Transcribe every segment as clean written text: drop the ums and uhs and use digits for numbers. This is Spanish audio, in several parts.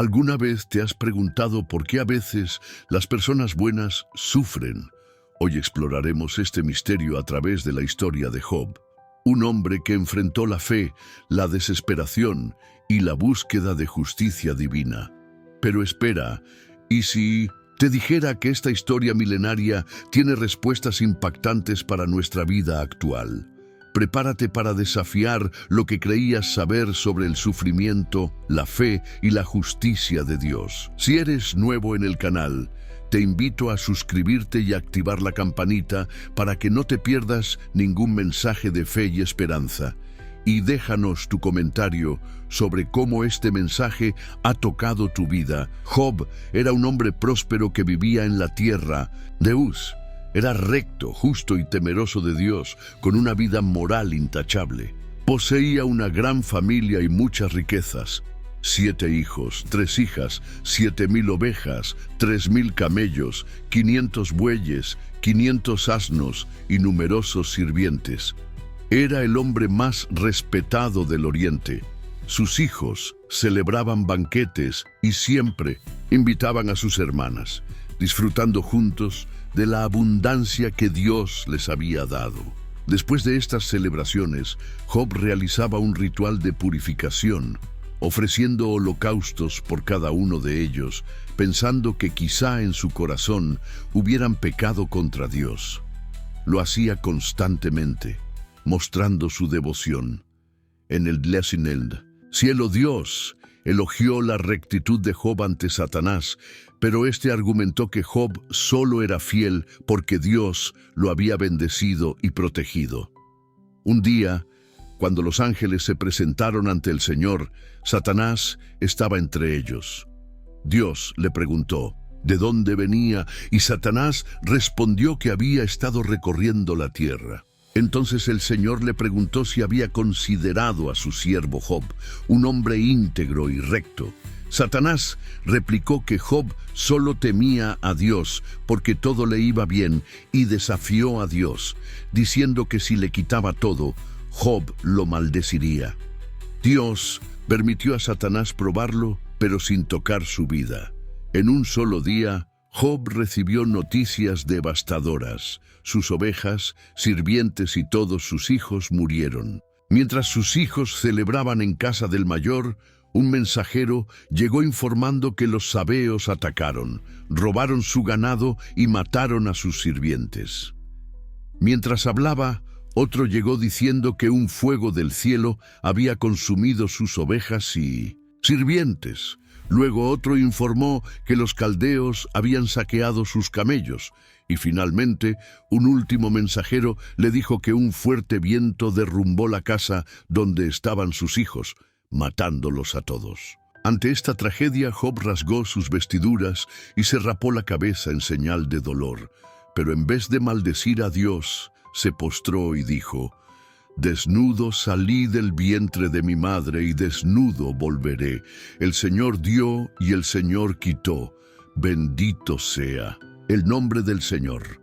¿Alguna vez te has preguntado por qué a veces las personas buenas sufren? Hoy exploraremos este misterio a través de la historia de Job, un hombre que enfrentó la fe, la desesperación y la búsqueda de justicia divina. Pero espera, ¿y si te dijera que esta historia milenaria tiene respuestas impactantes para nuestra vida actual? Prepárate para desafiar lo que creías saber sobre el sufrimiento, la fe y la justicia de Dios. Si eres nuevo en el canal, te invito a suscribirte y activar la campanita para que no te pierdas ningún mensaje de fe y esperanza. Y déjanos tu comentario sobre cómo este mensaje ha tocado tu vida. Job era un hombre próspero que vivía en la tierra de Uz. Era recto, justo y temeroso de Dios, con una vida moral intachable. Poseía una gran familia y muchas riquezas. 7 hijos, 3 hijas, 7,000 ovejas, 3,000 camellos, 500 bueyes, 500 asnos y numerosos sirvientes. Era el hombre más respetado del Oriente. Sus hijos celebraban banquetes y siempre invitaban a sus hermanas, disfrutando juntos de la abundancia que Dios les había dado. Después de estas celebraciones, Job realizaba un ritual de purificación, ofreciendo holocaustos por cada uno de ellos, pensando que quizá en su corazón hubieran pecado contra Dios. Lo hacía constantemente, mostrando su devoción. En el Lesineld, cielo Dios elogió la rectitud de Job ante Satanás, pero este argumentó que Job solo era fiel porque Dios lo había bendecido y protegido. Un día, cuando los ángeles se presentaron ante el Señor, Satanás estaba entre ellos. Dios le preguntó ¿de dónde venía? Y Satanás respondió que había estado recorriendo la tierra. Entonces el Señor le preguntó si había considerado a su siervo Job, un hombre íntegro y recto. Satanás replicó que Job solo temía a Dios porque todo le iba bien y desafió a Dios, diciendo que si le quitaba todo, Job lo maldeciría. Dios permitió a Satanás probarlo, pero sin tocar su vida. En un solo día, Job recibió noticias devastadoras. Sus ovejas, sirvientes y todos sus hijos murieron. Mientras sus hijos celebraban en casa del mayor, un mensajero llegó informando que los sabeos atacaron, robaron su ganado y mataron a sus sirvientes. Mientras hablaba, otro llegó diciendo que un fuego del cielo había consumido sus ovejas y sirvientes. Luego otro informó que los caldeos habían saqueado sus camellos, y finalmente un último mensajero le dijo que un fuerte viento derrumbó la casa donde estaban sus hijos, matándolos a todos. Ante esta tragedia, Job rasgó sus vestiduras y se rapó la cabeza en señal de dolor, pero en vez de maldecir a Dios, se postró y dijo: «Desnudo salí del vientre de mi madre y desnudo volveré. El Señor dio y el Señor quitó. Bendito sea el nombre del Señor».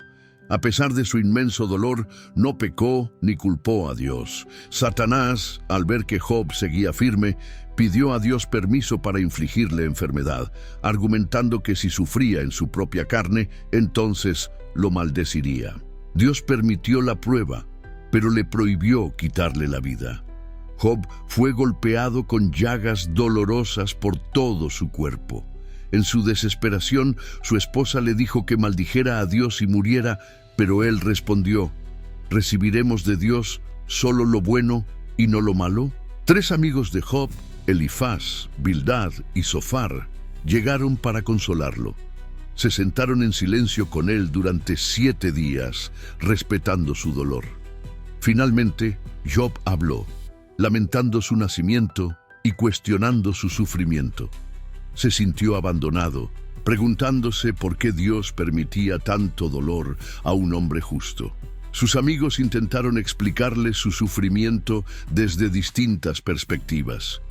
A pesar de su inmenso dolor, no pecó ni culpó a Dios. Satanás, al ver que Job seguía firme, pidió a Dios permiso para infligirle enfermedad, argumentando que si sufría en su propia carne, entonces lo maldeciría. Dios permitió la prueba, pero le prohibió quitarle la vida. Job fue golpeado con llagas dolorosas por todo su cuerpo. En su desesperación, su esposa le dijo que maldijera a Dios y muriera, pero él respondió: ¿recibiremos de Dios solo lo bueno y no lo malo? 3 amigos de Job, Elifaz, Bildad y Zofar, llegaron para consolarlo. Se sentaron en silencio con él durante 7 días, respetando su dolor. Finalmente, Job habló, lamentando su nacimiento y cuestionando su sufrimiento. Se sintió abandonado, preguntándose por qué Dios permitía tanto dolor a un hombre justo. Sus amigos intentaron explicarle su sufrimiento desde distintas perspectivas.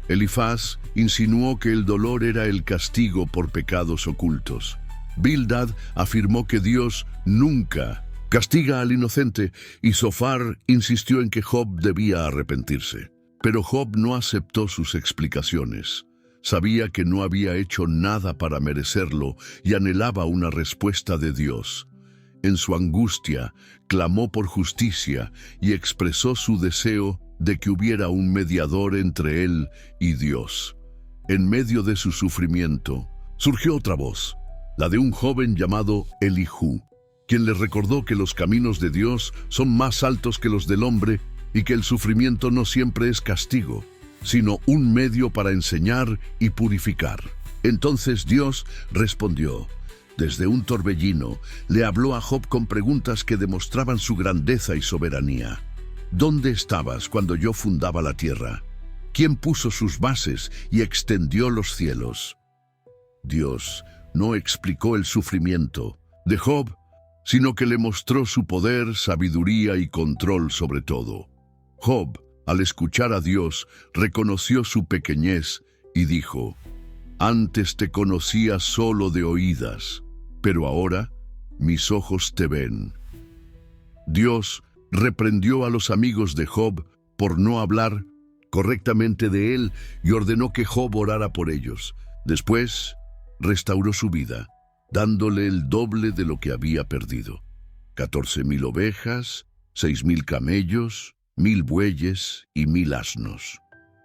Elifaz insinuó que el dolor era el castigo por pecados ocultos. Bildad afirmó que Dios nunca castiga al inocente, y Zofar insistió en que Job debía arrepentirse. Pero Job no aceptó sus explicaciones. Sabía que no había hecho nada para merecerlo y anhelaba una respuesta de Dios. En su angustia, clamó por justicia y expresó su deseo de que hubiera un mediador entre él y Dios. En medio de su sufrimiento, surgió otra voz, la de un joven llamado Elihu, quien le recordó que los caminos de Dios son más altos que los del hombre y que el sufrimiento no siempre es castigo, sino un medio para enseñar y purificar. Entonces Dios respondió. Desde un torbellino, le habló a Job con preguntas que demostraban su grandeza y soberanía. ¿Dónde estabas cuando yo fundaba la tierra? ¿Quién puso sus bases y extendió los cielos? Dios no explicó el sufrimiento de Job, sino que le mostró su poder, sabiduría y control sobre todo. Job, al escuchar a Dios, reconoció su pequeñez y dijo, «Antes te conocía solo de oídas, pero ahora mis ojos te ven». Dios reprendió a los amigos de Job por no hablar correctamente de él y ordenó que Job orara por ellos. Después, restauró su vida, dándole el doble de lo que había perdido. 14,000 ovejas, 6,000 camellos, 1,000 bueyes y 1,000 asnos.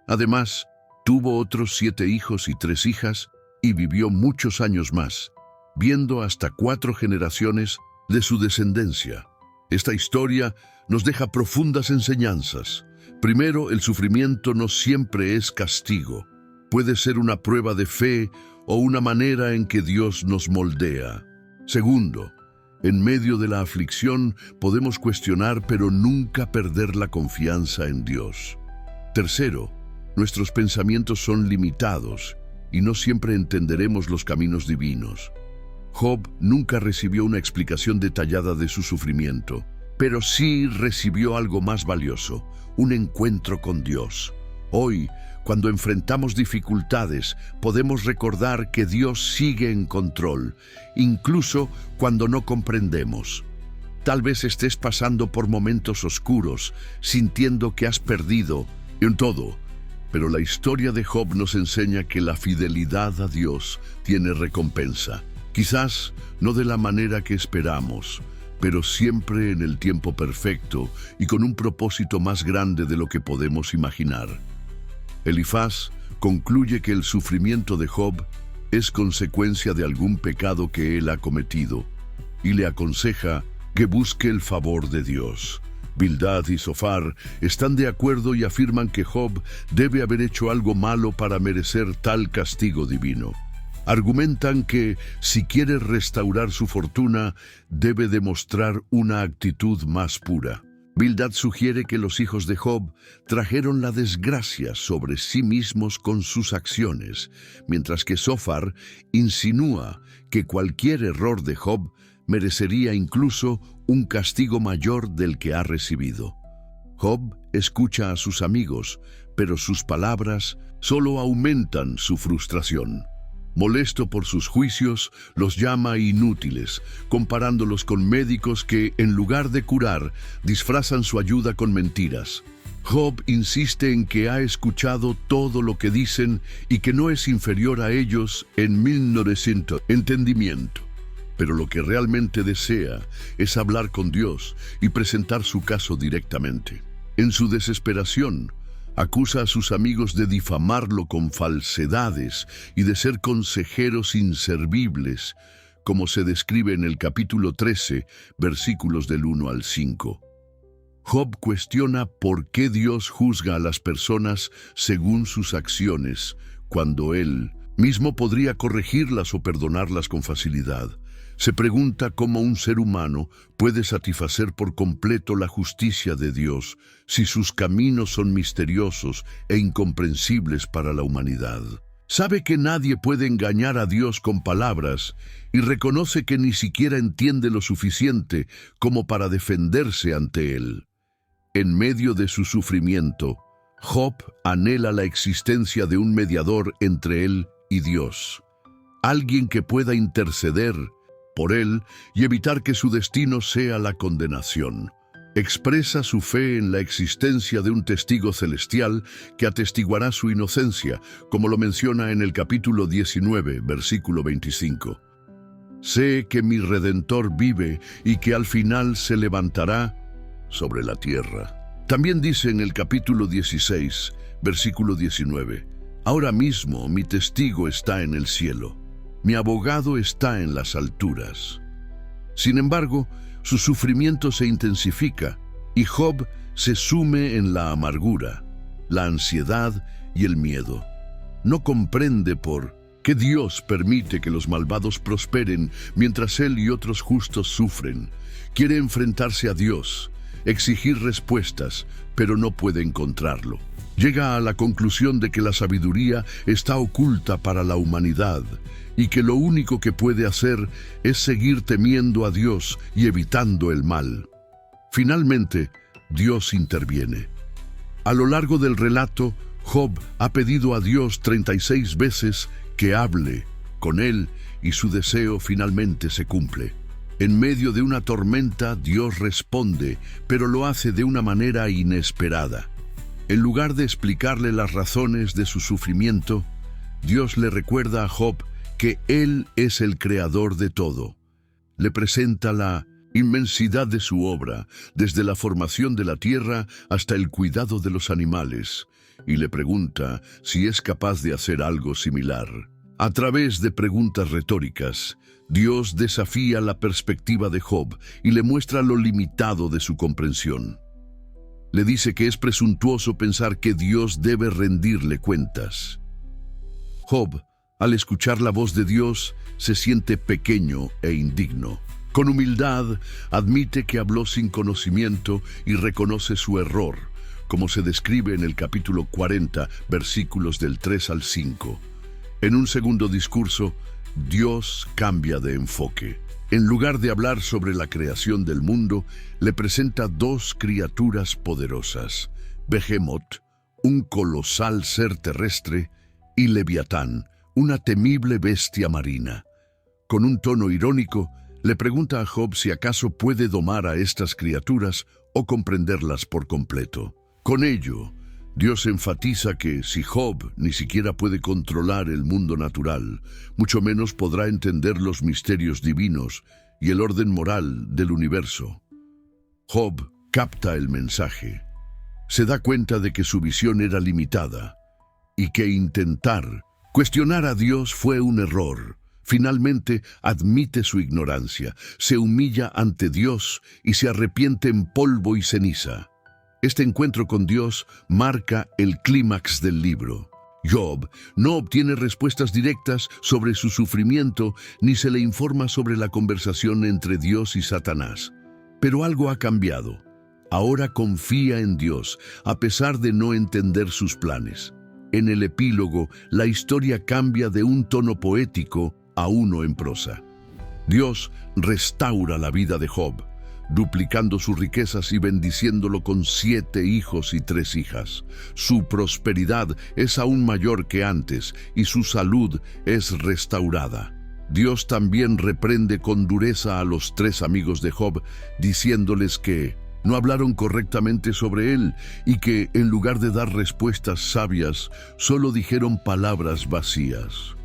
Además, tuvo otros 7 hijos y 3 hijas y vivió muchos años más, viendo hasta 4 generaciones de su descendencia. Esta historia nos deja profundas enseñanzas. Primero, el sufrimiento no siempre es castigo. Puede ser una prueba de fe o una manera en que Dios nos moldea. Segundo, en medio de la aflicción podemos cuestionar pero nunca perder la confianza en Dios. Tercero, nuestros pensamientos son limitados y no siempre entenderemos los caminos divinos. Job nunca recibió una explicación detallada de su sufrimiento, pero sí recibió algo más valioso, un encuentro con Dios. Hoy, cuando enfrentamos dificultades, podemos recordar que Dios sigue en control, incluso cuando no comprendemos. Tal vez estés pasando por momentos oscuros, sintiendo que has perdido en todo, pero la historia de Job nos enseña que la fidelidad a Dios tiene recompensa. Quizás no de la manera que esperamos, pero siempre en el tiempo perfecto y con un propósito más grande de lo que podemos imaginar. Elifaz concluye que el sufrimiento de Job es consecuencia de algún pecado que él ha cometido y le aconseja que busque el favor de Dios. Bildad y Zofar están de acuerdo y afirman que Job debe haber hecho algo malo para merecer tal castigo divino. Argumentan que, si quiere restaurar su fortuna, debe demostrar una actitud más pura. Bildad sugiere que los hijos de Job trajeron la desgracia sobre sí mismos con sus acciones, mientras que Zofar insinúa que cualquier error de Job merecería incluso un castigo mayor del que ha recibido. Job escucha a sus amigos, pero sus palabras solo aumentan su frustración. Molesto por sus juicios, los llama inútiles, comparándolos con médicos que, en lugar de curar, disfrazan su ayuda con mentiras. Job insiste en que ha escuchado todo lo que dicen y que no es inferior a ellos en 1900 entendimiento. Pero lo que realmente desea es hablar con Dios y presentar su caso directamente. En su desesperación, acusa a sus amigos de difamarlo con falsedades y de ser consejeros inservibles, como se describe en el capítulo 13, versículos del 1 al 5. Job cuestiona por qué Dios juzga a las personas según sus acciones, cuando Él mismo podría corregirlas o perdonarlas con facilidad. Se pregunta cómo un ser humano puede satisfacer por completo la justicia de Dios si sus caminos son misteriosos e incomprensibles para la humanidad. Sabe que nadie puede engañar a Dios con palabras y reconoce que ni siquiera entiende lo suficiente como para defenderse ante Él. En medio de su sufrimiento, Job anhela la existencia de un mediador entre él y Dios, alguien que pueda interceder por él y evitar que su destino sea la condenación. Expresa su fe en la existencia de un testigo celestial que atestiguará su inocencia, como lo menciona en el capítulo 19, versículo 25. Sé que mi Redentor vive y que al final se levantará sobre la tierra. También dice en el capítulo 16, versículo 19, ahora mismo mi testigo está en el cielo, mi abogado está en las alturas. Sin embargo, su sufrimiento se intensifica y Job se sume en la amargura, la ansiedad y el miedo. No comprende por qué Dios permite que los malvados prosperen mientras él y otros justos sufren. Quiere enfrentarse a Dios, exigir respuestas, pero no puede encontrarlo. Llega a la conclusión de que la sabiduría está oculta para la humanidad y que lo único que puede hacer es seguir temiendo a Dios y evitando el mal. Finalmente, Dios interviene. A lo largo del relato, Job ha pedido a Dios 36 veces que hable con él y su deseo finalmente se cumple. En medio de una tormenta, Dios responde, pero lo hace de una manera inesperada. En lugar de explicarle las razones de su sufrimiento, Dios le recuerda a Job que Él es el creador de todo. Le presenta la inmensidad de su obra, desde la formación de la tierra hasta el cuidado de los animales, y le pregunta si es capaz de hacer algo similar. A través de preguntas retóricas, Dios desafía la perspectiva de Job y le muestra lo limitado de su comprensión. Le dice que es presuntuoso pensar que Dios debe rendirle cuentas. Job, al escuchar la voz de Dios, se siente pequeño e indigno. Con humildad, admite que habló sin conocimiento y reconoce su error, como se describe en el capítulo 40, versículos del 3 al 5. En un segundo discurso, Dios cambia de enfoque. En lugar de hablar sobre la creación del mundo, le presenta dos criaturas poderosas, Behemoth, un colosal ser terrestre, y Leviatán, una temible bestia marina. Con un tono irónico, le pregunta a Job si acaso puede domar a estas criaturas o comprenderlas por completo. Con ello, Dios enfatiza que si Job ni siquiera puede controlar el mundo natural, mucho menos podrá entender los misterios divinos y el orden moral del universo. Job capta el mensaje. Se da cuenta de que su visión era limitada y que intentar cuestionar a Dios fue un error. Finalmente admite su ignorancia, se humilla ante Dios y se arrepiente en polvo y ceniza. Este encuentro con Dios marca el clímax del libro. Job no obtiene respuestas directas sobre su sufrimiento ni se le informa sobre la conversación entre Dios y Satanás. Pero algo ha cambiado. Ahora confía en Dios, a pesar de no entender sus planes. En el epílogo, la historia cambia de un tono poético a uno en prosa. Dios restaura la vida de Job, duplicando sus riquezas y bendiciéndolo con 7 hijos y 3 hijas. Su prosperidad es aún mayor que antes y su salud es restaurada. Dios también reprende con dureza a los 3 amigos de Job, diciéndoles que no hablaron correctamente sobre él y que, en lugar de dar respuestas sabias, solo dijeron palabras vacías.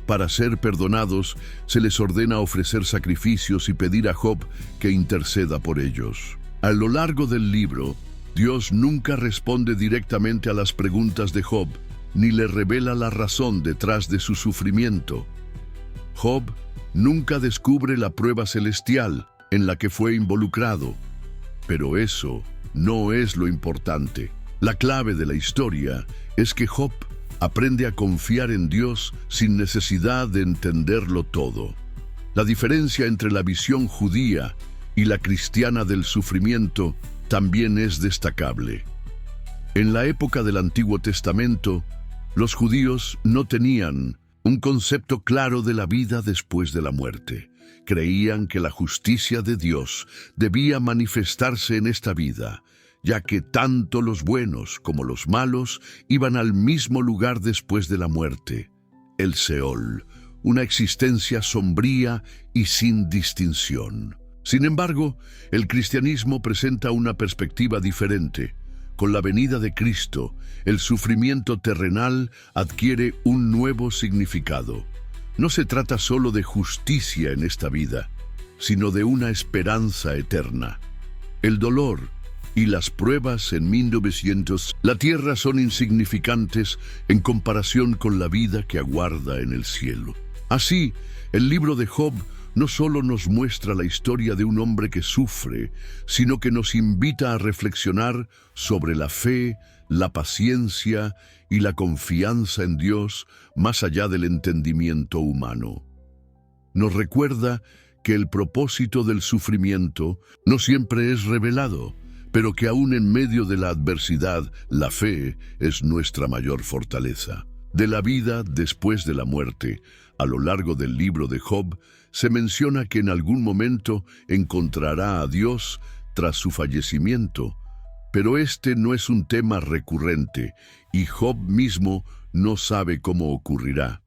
Para ser perdonados, se les ordena ofrecer sacrificios y pedir a Job que interceda por ellos. A lo largo del libro, Dios nunca responde directamente a las preguntas de Job, ni le revela la razón detrás de su sufrimiento. Job nunca descubre la prueba celestial en la que fue involucrado, pero eso no es lo importante. La clave de la historia es que Job aprende a confiar en Dios sin necesidad de entenderlo todo. La diferencia entre la visión judía y la cristiana del sufrimiento también es destacable. En la época del Antiguo Testamento, los judíos no tenían un concepto claro de la vida después de la muerte. Creían que la justicia de Dios debía manifestarse en esta vida, ya que tanto los buenos como los malos iban al mismo lugar después de la muerte, el Seol, una existencia sombría y sin distinción. Sin embargo, el cristianismo presenta una perspectiva diferente. Con la venida de Cristo, el sufrimiento terrenal adquiere un nuevo significado. No se trata solo de justicia en esta vida, sino de una esperanza eterna. El dolor y las pruebas en 1900, la tierra son insignificantes en comparación con la vida que aguarda en el cielo. Así, el libro de Job no solo nos muestra la historia de un hombre que sufre, sino que nos invita a reflexionar sobre la fe, la paciencia y la confianza en Dios más allá del entendimiento humano. Nos recuerda que el propósito del sufrimiento no siempre es revelado, pero que aún en medio de la adversidad, la fe es nuestra mayor fortaleza. De la vida después de la muerte, a lo largo del libro de Job, se menciona que en algún momento encontrará a Dios tras su fallecimiento, pero este no es un tema recurrente y Job mismo no sabe cómo ocurrirá.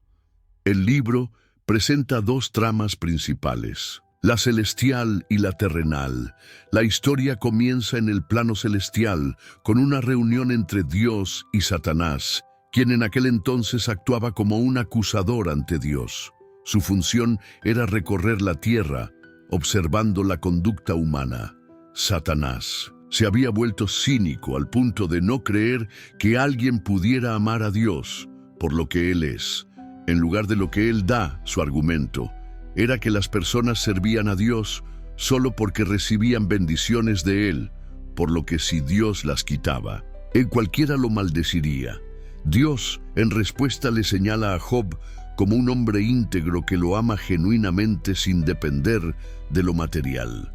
El libro presenta dos tramas principales, la celestial y la terrenal. La historia comienza en el plano celestial con una reunión entre Dios y Satanás, quien en aquel entonces actuaba como un acusador ante Dios. Su función era recorrer la tierra, observando la conducta humana. Satanás se había vuelto cínico al punto de no creer que alguien pudiera amar a Dios por lo que Él es. En lugar de lo que Él da, su argumento era que las personas servían a Dios solo porque recibían bendiciones de Él, por lo que si Dios las quitaba, cualquiera lo maldeciría. Dios, en respuesta, le señala a Job como un hombre íntegro que lo ama genuinamente sin depender de lo material.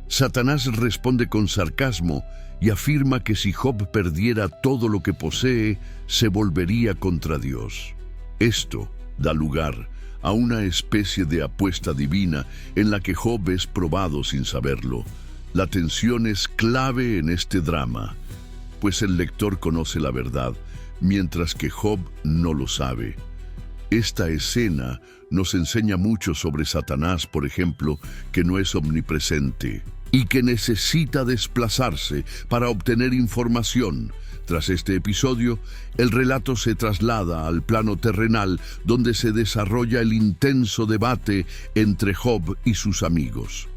Satanás responde con sarcasmo y afirma que si Job perdiera todo lo que posee, se volvería contra Dios. Esto da lugar a una especie de apuesta divina en la que Job es probado sin saberlo. La tensión es clave en este drama, pues el lector conoce la verdad, mientras que Job no lo sabe. Esta escena nos enseña mucho sobre Satanás, por ejemplo, que no es omnipresente y que necesita desplazarse para obtener información. Tras este episodio, el relato se traslada al plano terrenal, donde se desarrolla el intenso debate entre Job y sus amigos.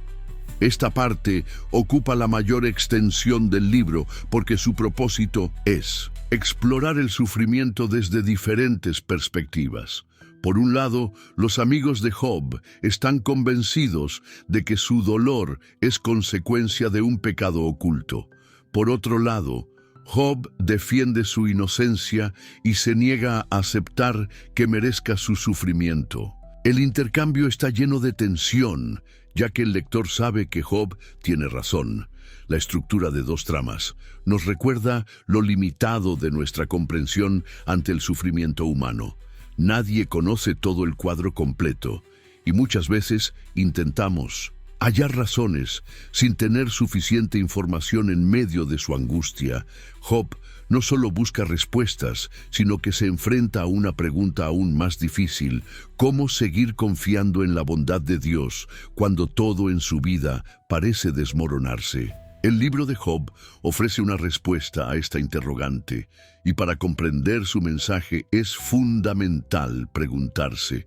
Esta parte ocupa la mayor extensión del libro porque su propósito es explorar el sufrimiento desde diferentes perspectivas. Por un lado, los amigos de Job están convencidos de que su dolor es consecuencia de un pecado oculto. Por otro lado, Job defiende su inocencia y se niega a aceptar que merezca su sufrimiento. El intercambio está lleno de tensión, ya que el lector sabe que Job tiene razón. La estructura de dos tramas nos recuerda lo limitado de nuestra comprensión ante el sufrimiento humano. Nadie conoce todo el cuadro completo y muchas veces intentamos hallar razones sin tener suficiente información en medio de su angustia. Job no solo busca respuestas, sino que se enfrenta a una pregunta aún más difícil: ¿cómo seguir confiando en la bondad de Dios cuando todo en su vida parece desmoronarse? El libro de Job ofrece una respuesta a esta interrogante, y para comprender su mensaje es fundamental preguntarse: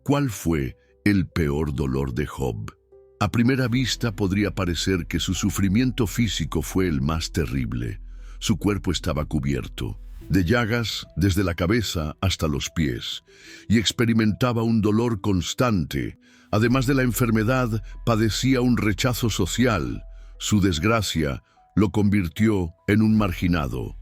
¿cuál fue el peor dolor de Job? A primera vista podría parecer que su sufrimiento físico fue el más terrible. Su cuerpo estaba cubierto de llagas desde la cabeza hasta los pies y experimentaba un dolor constante. Además de la enfermedad, padecía un rechazo social. Su desgracia lo convirtió en un marginado.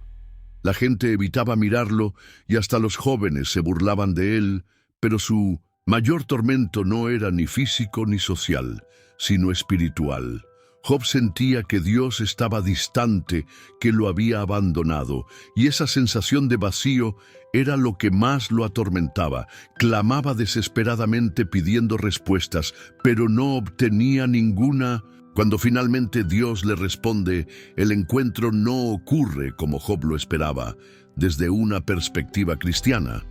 La gente evitaba mirarlo y hasta los jóvenes se burlaban de él, pero su mayor tormento no era ni físico ni social, sino espiritual. Job sentía que Dios estaba distante, que lo había abandonado, y esa sensación de vacío era lo que más lo atormentaba. Clamaba desesperadamente pidiendo respuestas, pero no obtenía ninguna. Cuando finalmente Dios le responde, el encuentro no ocurre como Job lo esperaba, desde una perspectiva cristiana.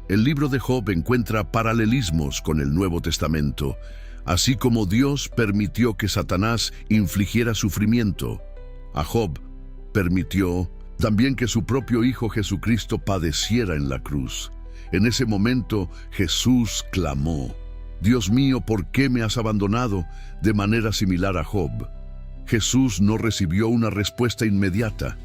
El libro de Job encuentra paralelismos con el Nuevo Testamento. así como Dios permitió que Satanás infligiera sufrimiento a Job, permitió también que su propio Hijo Jesucristo padeciera en la cruz. En ese momento Jesús clamó: «Dios mío, ¿por qué me has abandonado?». De manera similar a Job, Jesús no recibió una respuesta inmediata.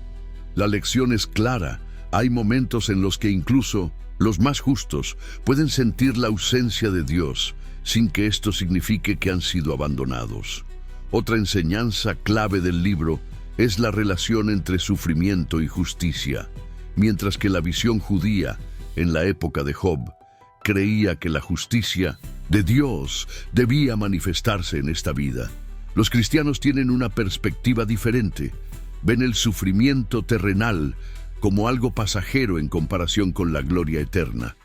La lección es clara. Hay momentos en los que incluso los más justos pueden sentir la ausencia de Dios, sin que esto signifique que han sido abandonados. Otra enseñanza clave del libro es la relación entre sufrimiento y justicia. Mientras que la visión judía, en la época de Job, creía que la justicia de Dios debía manifestarse en esta vida, los cristianos tienen una perspectiva diferente. Ven el sufrimiento terrenal como algo pasajero en comparación con la gloria eterna.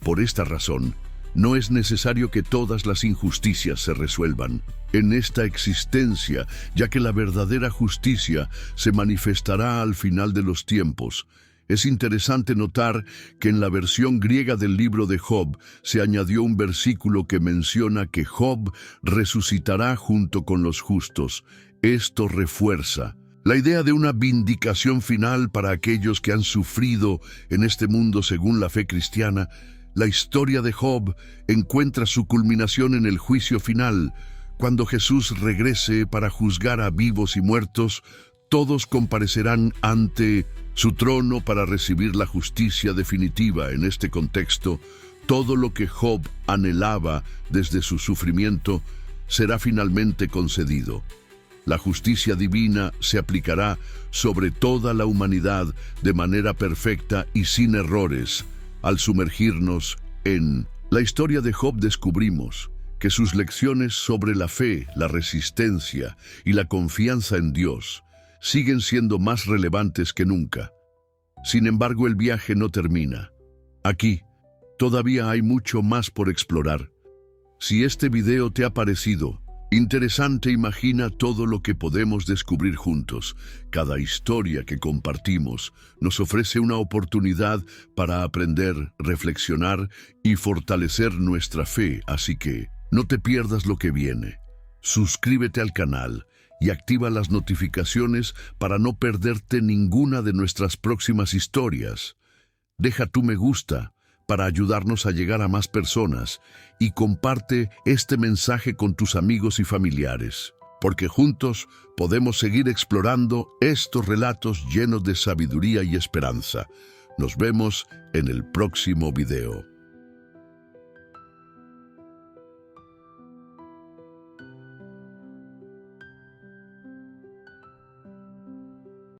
Por esta razón, no es necesario que todas las injusticias se resuelvan en esta existencia, ya que la verdadera justicia se manifestará al final de los tiempos. Es interesante notar que en la versión griega del libro de Job se añadió un versículo que menciona que Job resucitará junto con los justos. Esto refuerza la idea de una vindicación final para aquellos que han sufrido en este mundo según la fe cristiana. La historia de Job encuentra su culminación en el juicio final. Cuando Jesús regrese para juzgar a vivos y muertos, todos comparecerán ante su trono para recibir la justicia definitiva. En este contexto, todo lo que Job anhelaba desde su sufrimiento será finalmente concedido. La justicia divina se aplicará sobre toda la humanidad de manera perfecta y sin errores. Al sumergirnos en la historia de Job, descubrimos que sus lecciones sobre la fe, la resistencia y la confianza en Dios siguen siendo más relevantes que nunca. Sin embargo, el viaje no termina. Aquí, todavía hay mucho más por explorar. Si este video te ha parecido interesante, imagina todo lo que podemos descubrir juntos. Cada historia que compartimos nos ofrece una oportunidad para aprender, reflexionar y fortalecer nuestra fe, así que no te pierdas lo que viene. Suscríbete al canal y activa las notificaciones para no perderte ninguna de nuestras próximas historias. Deja tu me gusta para ayudarnos a llegar a más personas y comparte este mensaje con tus amigos y familiares, porque juntos podemos seguir explorando estos relatos llenos de sabiduría y esperanza. Nos vemos en el próximo video.